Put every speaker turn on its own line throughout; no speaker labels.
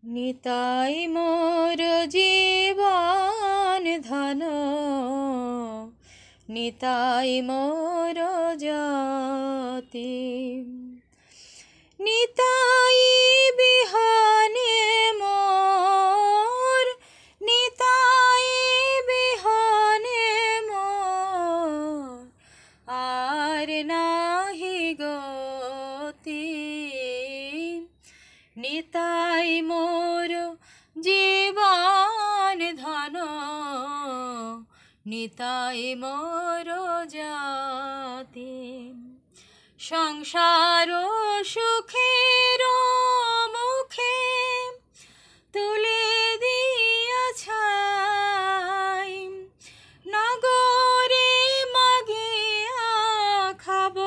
নিতাই মোর জীবন ধন, নিতাই মোর জাতি। নিতাই বিহানে মোর, নিতাই বিহানে মোর আর নাহি গতি। নিতাই মোর জীবন ধন, নিতাই মোর জাতি। সংসার সুখের মুখে তুলে দিয়া ছাই, নগরে মাগিয়া খাব,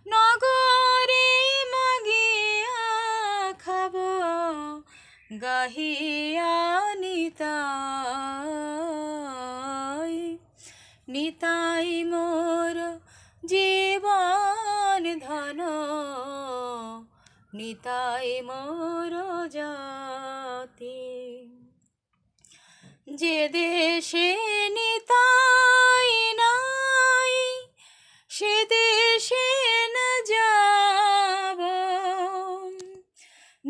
নগরে মাগিয়া খাব, গাহিয়া নিতাই। নিতাই মোর জীবন ধন, নিতাই মোর জাতি। যে দেশে নিতাই নাই, সে দেশে না যাব।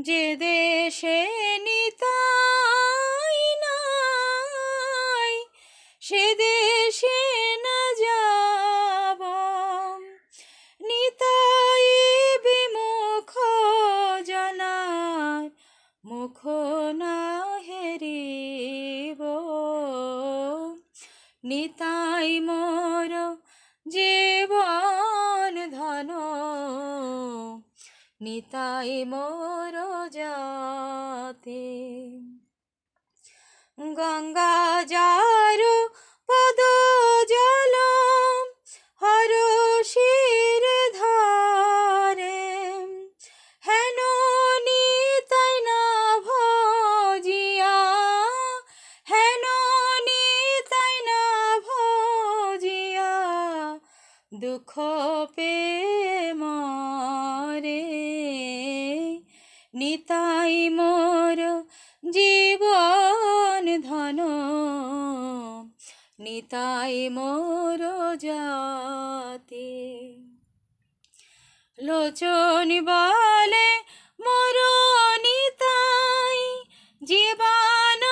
যে দেশে নিতাই নাই, সে দেশে না যাব। নিতাই বিমুখ জনার মুখ না হেরিব। নিতাই মোর জীবন ধন, নিতাই মোর জাতি। গঙ্গা যার পদ জল হরষির ধারে, হেন নিতাই না ভজিয়া, হেন নিতাই না ভজিয়া দুঃখ পে মরে। নিতাই মোর জীবন ধন, নিতাই মোর জাতি। লোচন বলে মোর নিতাই জীবন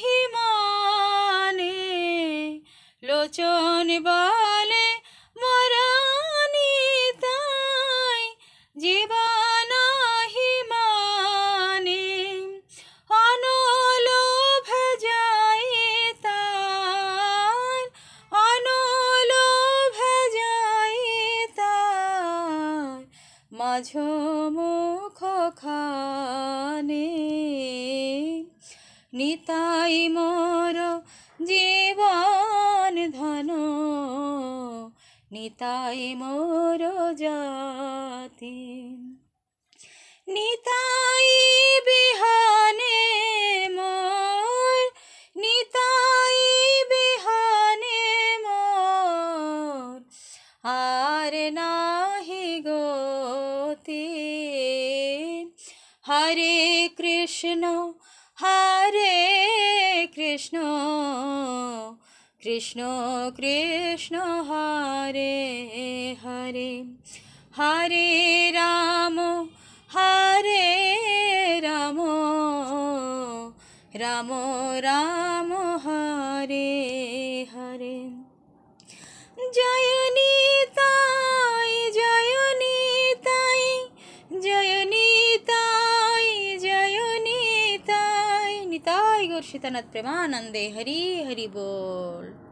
হিমানে, লোচন বলে মোর নিতাই জীবন হিমানে। অনলোভ যাই তার, অনলোভ যাই তার মাঝ মুখ খানে। নিতাই মোর জীবন ধন, নিতাই মোর জাতি। নিতাই বিহানে মোর, নিতাই বিহানে মোর আর নাহি গতি। হরে কৃষ্ণ হরে কৃষ্ণ, কৃষ্ণ কৃষ্ণ হরে হরে, হরে রাম হরে রাম, রাম রাম হরে হরে। জয় নিতাই জয় নিতাই, জয় নিতাই জয় নিতাই। নিতাই গৌর সীতানাথ প্রেমানন্দে। হরি হরি बोल।